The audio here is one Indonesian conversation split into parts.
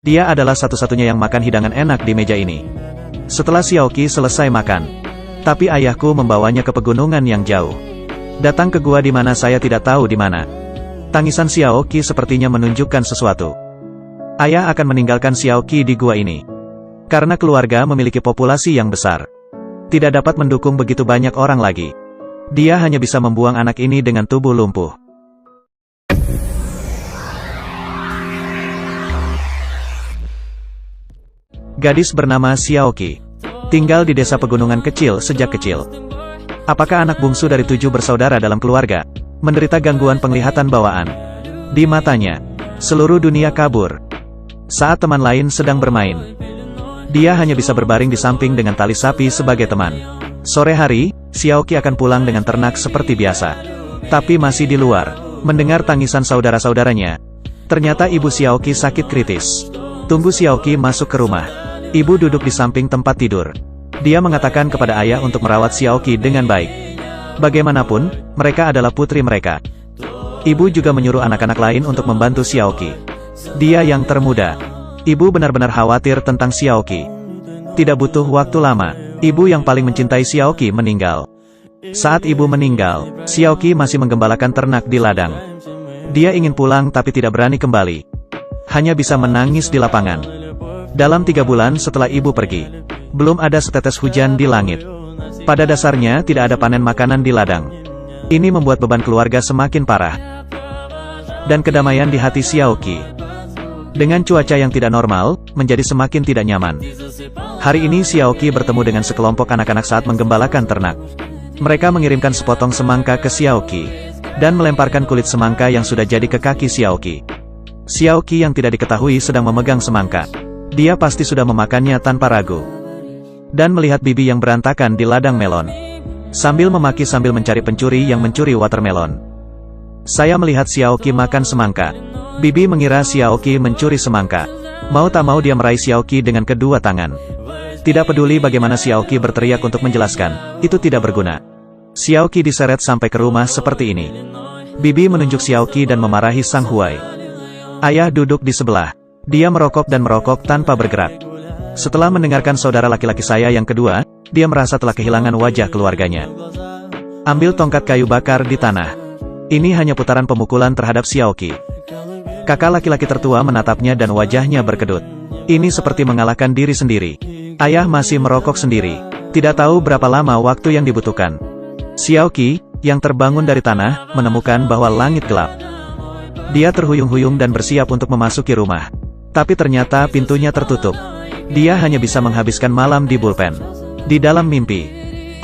Dia adalah satu-satunya yang makan hidangan enak di meja ini. Setelah Xiaoqi selesai makan, tapi ayahku membawanya ke pegunungan yang jauh. Datang ke gua di mana saya tidak tahu di mana. Tangisan Xiaoqi sepertinya menunjukkan sesuatu. Ayah akan meninggalkan Xiaoqi di gua ini. Karena keluarga memiliki populasi yang besar. Tidak dapat mendukung begitu banyak orang lagi. Dia hanya bisa membuang anak ini dengan tubuh lumpuh. Gadis bernama Xiaoqi. Tinggal di desa pegunungan kecil sejak kecil. Apakah anak bungsu dari 7 bersaudara dalam keluarga, menderita gangguan penglihatan bawaan? Di matanya, seluruh dunia kabur. Saat teman lain sedang bermain, dia hanya bisa berbaring di samping dengan tali sapi sebagai teman. Sore hari, Xiaoqi akan pulang dengan ternak seperti biasa. Tapi masih di luar, mendengar tangisan saudara-saudaranya. Ternyata ibu Xiaoqi sakit kritis. Tunggu Xiaoqi masuk ke rumah. Ibu duduk di samping tempat tidur. Dia mengatakan kepada ayah untuk merawat Xiaoqi dengan baik. Bagaimanapun, mereka adalah putri mereka. Ibu juga menyuruh anak-anak lain untuk membantu Xiaoqi. Dia yang termuda. Ibu benar-benar khawatir tentang Xiaoqi. Tidak butuh waktu lama, ibu yang paling mencintai Xiaoqi meninggal. Saat ibu meninggal, Xiaoqi masih menggembalakan ternak di ladang. Dia ingin pulang tapi tidak berani kembali. Hanya bisa menangis di lapangan. Dalam 3 bulan setelah ibu pergi, belum ada setetes hujan di langit. Pada dasarnya tidak ada panen makanan di ladang. Ini membuat beban keluarga semakin parah. Dan kedamaian di hati Xiaoqi, dengan cuaca yang tidak normal, menjadi semakin tidak nyaman. Hari ini Xiaoqi bertemu dengan sekelompok anak-anak saat menggembalakan ternak. Mereka mengirimkan sepotong semangka ke Xiaoqi, dan melemparkan kulit semangka yang sudah jadi ke kaki Xiaoqi. Xiaoqi yang tidak diketahui sedang memegang semangka. Dia pasti sudah memakannya tanpa ragu. Dan melihat bibi yang berantakan di ladang melon. Sambil memaki sambil mencari pencuri yang mencuri watermelon. Saya melihat Xiaoqi makan semangka. Bibi mengira Xiaoqi mencuri semangka. Mau tak mau dia meraih Xiaoqi dengan kedua tangan. Tidak peduli bagaimana Xiaoqi berteriak untuk menjelaskan, itu tidak berguna. Xiaoqi diseret sampai ke rumah seperti ini. Bibi menunjuk Xiaoqi dan memarahi sang huai. Ayah duduk di sebelah. Dia merokok dan merokok tanpa bergerak. Setelah mendengarkan saudara laki-laki saya yang kedua, dia merasa telah kehilangan wajah keluarganya. Ambil tongkat kayu bakar di tanah. Ini hanya putaran pemukulan terhadap Xiaoqi. Kakak laki-laki tertua menatapnya dan wajahnya berkedut. Ini seperti mengalahkan diri sendiri. Ayah masih merokok sendiri. Tidak tahu berapa lama waktu yang dibutuhkan. Xiaoqi, yang terbangun dari tanah, menemukan bahwa langit gelap. Dia terhuyung-huyung dan bersiap untuk memasuki rumah. Tapi ternyata pintunya tertutup. Dia hanya bisa menghabiskan malam di bullpen. Di dalam mimpi,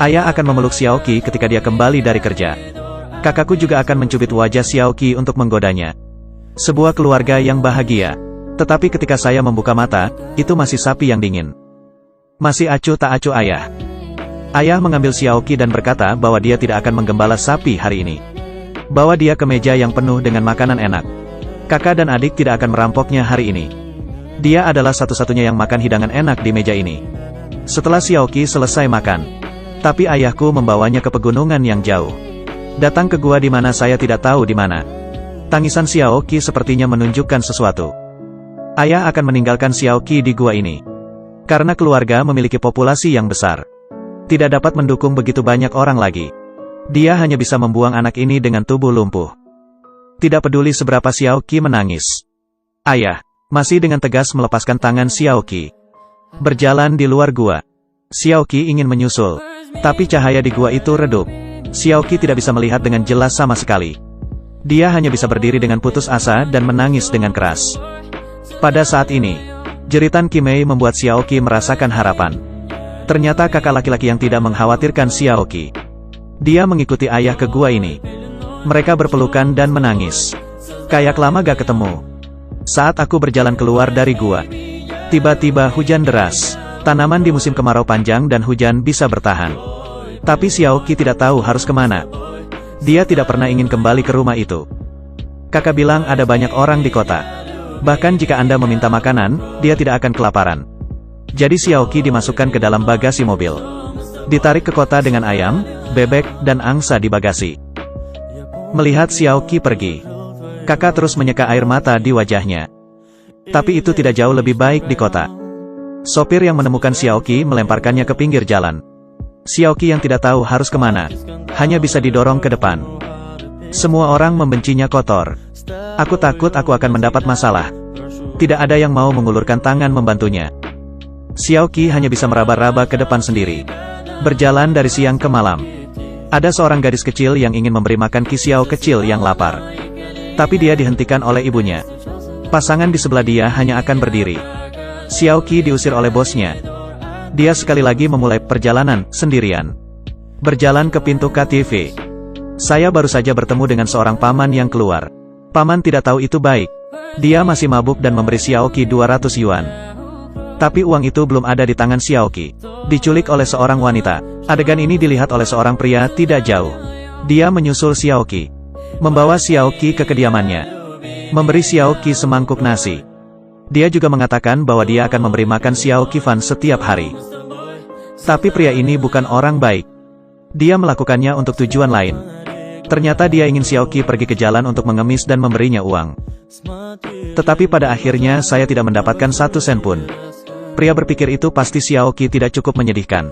ayah akan memeluk Xiaoqi ketika dia kembali dari kerja. Kakakku juga akan mencubit wajah Xiaoqi untuk menggodanya. Sebuah keluarga yang bahagia. Tetapi ketika saya membuka mata, itu masih sapi yang dingin. Masih acuh tak acuh ayah. Ayah mengambil Xiaoqi dan berkata bahwa dia tidak akan menggembala sapi hari ini. Bawa dia ke meja yang penuh dengan makanan enak. Kakak dan adik tidak akan merampoknya hari ini. Dia adalah satu-satunya yang makan hidangan enak di meja ini. Setelah Xiaoqi selesai makan, tapi ayahku membawanya ke pegunungan yang jauh. Datang ke gua di mana saya tidak tahu di mana. Tangisan Xiaoqi sepertinya menunjukkan sesuatu. Ayah akan meninggalkan Xiaoqi di gua ini. Karena keluarga memiliki populasi yang besar. Tidak dapat mendukung begitu banyak orang lagi. Dia hanya bisa membuang anak ini dengan tubuh lumpuh. Tidak peduli seberapa Xiaoqi menangis. Ayah masih dengan tegas melepaskan tangan Xiaoqi. Berjalan di luar gua. Xiaoqi ingin menyusul. Tapi cahaya di gua itu redup. Xiaoqi tidak bisa melihat dengan jelas sama sekali. Dia hanya bisa berdiri dengan putus asa dan menangis dengan keras. Pada saat ini, jeritan Qimei membuat Xiaoqi merasakan harapan. Ternyata kakak laki-laki yang tidak mengkhawatirkan Xiaoqi. Dia mengikuti ayah ke gua ini. Mereka berpelukan dan menangis. Kayak lama gak ketemu. Saat aku berjalan keluar dari gua, tiba-tiba hujan deras. Tanaman di musim kemarau panjang dan hujan bisa bertahan. Tapi Xiaoqi tidak tahu harus kemana. Dia tidak pernah ingin kembali ke rumah itu. Kakak bilang ada banyak orang di kota. Bahkan jika Anda meminta makanan, dia tidak akan kelaparan. Jadi Xiaoqi dimasukkan ke dalam bagasi mobil. Ditarik ke kota dengan ayam, bebek, dan angsa di bagasi. Melihat Xiaoqi pergi, kakak terus menyeka air mata di wajahnya. Tapi itu tidak jauh lebih baik di kota. Sopir yang menemukan Xiaoqi melemparkannya ke pinggir jalan. Xiaoqi yang tidak tahu harus kemana, hanya bisa didorong ke depan. Semua orang membencinya kotor. Aku takut aku akan mendapat masalah. Tidak ada yang mau mengulurkan tangan membantunya. Xiaoqi hanya bisa meraba-raba ke depan sendiri. Berjalan dari siang ke malam. Ada seorang gadis kecil yang ingin memberi makan Xiao kecil yang lapar. Tapi dia dihentikan oleh ibunya. Pasangan di sebelah dia hanya akan berdiri. Xiaoqi diusir oleh bosnya. Dia sekali lagi memulai perjalanan sendirian. Berjalan ke pintu KTV. Saya baru saja bertemu dengan seorang paman yang keluar. Paman tidak tahu itu baik. Dia masih mabuk dan memberi Xiaoqi 200 yuan. Tapi uang itu belum ada di tangan Xiaoqi. Diculik oleh seorang wanita. Adegan ini dilihat oleh seorang pria tidak jauh. Dia menyusul Xiaoqi. Membawa Xiaoqi ke kediamannya. Memberi Xiaoqi semangkuk nasi. Dia juga mengatakan bahwa dia akan memberi makan Xiaoqi Fan setiap hari. Tapi pria ini bukan orang baik. Dia melakukannya untuk tujuan lain. Ternyata dia ingin Xiaoqi pergi ke jalan untuk mengemis dan memberinya uang. Tetapi pada akhirnya saya tidak mendapatkan 1 sen pun. Pria berpikir itu pasti Xiaoqi tidak cukup menyedihkan.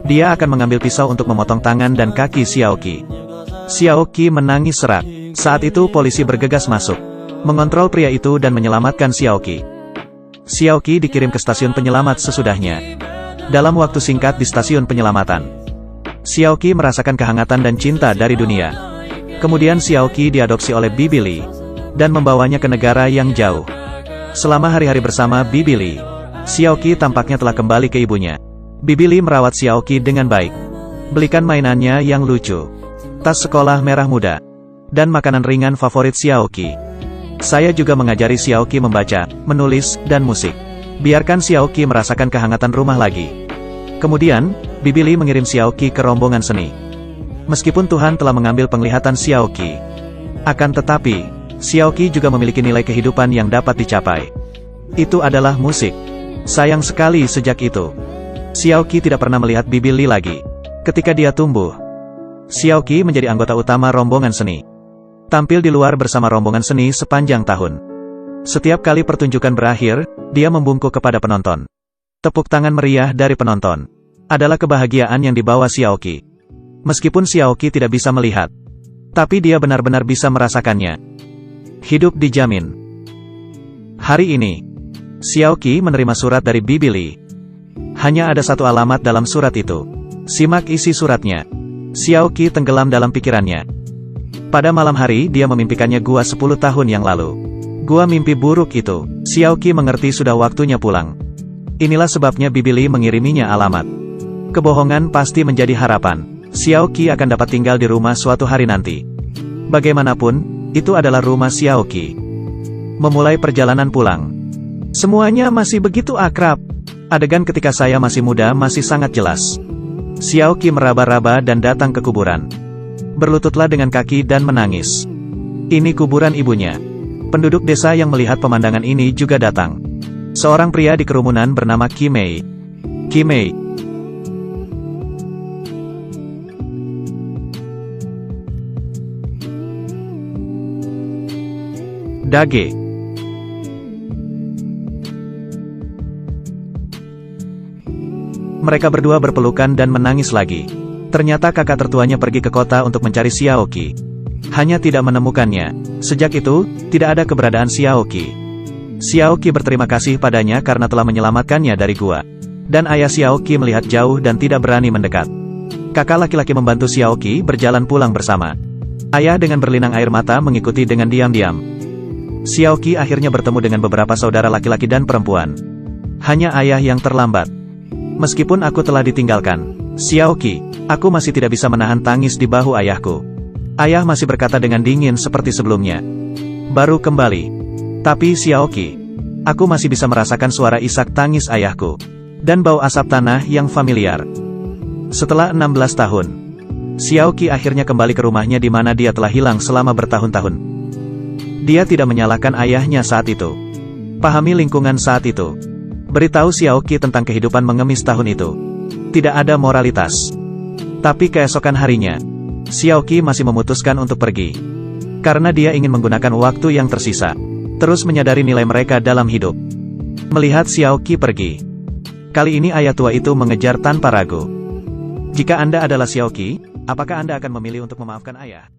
Dia akan mengambil pisau untuk memotong tangan dan kaki Xiaoqi. Xiaoqi menangis serak. Saat itu polisi bergegas masuk. Mengontrol pria itu dan menyelamatkan Xiaoqi. Xiaoqi dikirim ke stasiun penyelamat sesudahnya. Dalam waktu singkat di stasiun penyelamatan, Xiaoqi merasakan kehangatan dan cinta dari dunia. Kemudian Xiaoqi diadopsi oleh Bibi Li, dan membawanya ke negara yang jauh. Selama hari-hari bersama Bibi Li, Xiaoqi tampaknya telah kembali ke ibunya. Bibi Li merawat Xiaoqi dengan baik. Belikan mainannya yang lucu, tas sekolah merah muda, dan makanan ringan favorit Xiaoqi. Saya juga mengajari Xiaoqi membaca, menulis, dan musik. Biarkan Xiaoqi merasakan kehangatan rumah lagi. Kemudian, Bibi Li mengirim Xiaoqi ke rombongan seni. Meskipun Tuhan telah mengambil penglihatan Xiaoqi, akan tetapi, Xiaoqi juga memiliki nilai kehidupan yang dapat dicapai. Itu adalah musik. Sayang sekali sejak itu, Xiaoqi tidak pernah melihat Bibi Li lagi. Ketika dia tumbuh, Xiaoqi menjadi anggota utama rombongan seni. Tampil di luar bersama rombongan seni sepanjang tahun. Setiap kali pertunjukan berakhir, dia membungkuk kepada penonton. Tepuk tangan meriah dari penonton adalah kebahagiaan yang dibawa Xiaoqi. Meskipun Xiaoqi tidak bisa melihat, tapi dia benar-benar bisa merasakannya. Hidup dijamin. Hari ini, Xiaoqi menerima surat dari Bibi Li. Hanya ada satu alamat dalam surat itu. Simak isi suratnya. Xiaoqi tenggelam dalam pikirannya. Pada malam hari dia memimpikannya gua 10 tahun yang lalu. Gua mimpi buruk itu. Xiaoqi mengerti sudah waktunya pulang. Inilah sebabnya Bibi Li mengiriminya alamat. Kebohongan pasti menjadi harapan. Xiaoqi akan dapat tinggal di rumah suatu hari nanti. Bagaimanapun, itu adalah rumah Xiaoqi. Memulai perjalanan pulang. Semuanya masih begitu akrab. Adegan ketika saya masih muda masih sangat jelas. Xiaoqi meraba-raba dan datang ke kuburan. Berlututlah dengan kaki dan menangis. Ini kuburan ibunya. Penduduk desa yang melihat pemandangan ini juga datang. Seorang pria di kerumunan bernama Qimei. Qimei. Dage. Mereka berdua berpelukan dan menangis lagi. Ternyata kakak tertuanya pergi ke kota untuk mencari Xiaoqi. Hanya tidak menemukannya. Sejak itu, tidak ada keberadaan Xiaoqi. Xiaoqi berterima kasih padanya karena telah menyelamatkannya dari gua. Dan ayah Xiaoqi melihat jauh dan tidak berani mendekat. Kakak laki-laki membantu Xiaoqi berjalan pulang bersama. Ayah dengan berlinang air mata mengikuti dengan diam-diam. Xiaoqi akhirnya bertemu dengan beberapa saudara laki-laki dan perempuan. Hanya ayah yang terlambat. Meskipun aku telah ditinggalkan, Xiaoqi, aku masih tidak bisa menahan tangis di bahu ayahku. Ayah masih berkata dengan dingin seperti sebelumnya. Baru kembali. Tapi Xiaoqi, aku masih bisa merasakan suara isak tangis ayahku. Dan bau asap tanah yang familiar. Setelah 16 tahun, Xiaoqi akhirnya kembali ke rumahnya di mana dia telah hilang selama bertahun-tahun. Dia tidak menyalahkan ayahnya saat itu. Pahami lingkungan saat itu. Beritahu Xiaoqi tentang kehidupan mengemis tahun itu. Tidak ada moralitas. Tapi keesokan harinya, Xiaoqi masih memutuskan untuk pergi. Karena dia ingin menggunakan waktu yang tersisa. terus menyadari nilai mereka dalam hidup. Melihat Xiao Qi pergi, kali ini ayah tua itu mengejar tanpa ragu. Jika Anda adalah Xiao Qi, apakah Anda akan memilih untuk memaafkan ayah?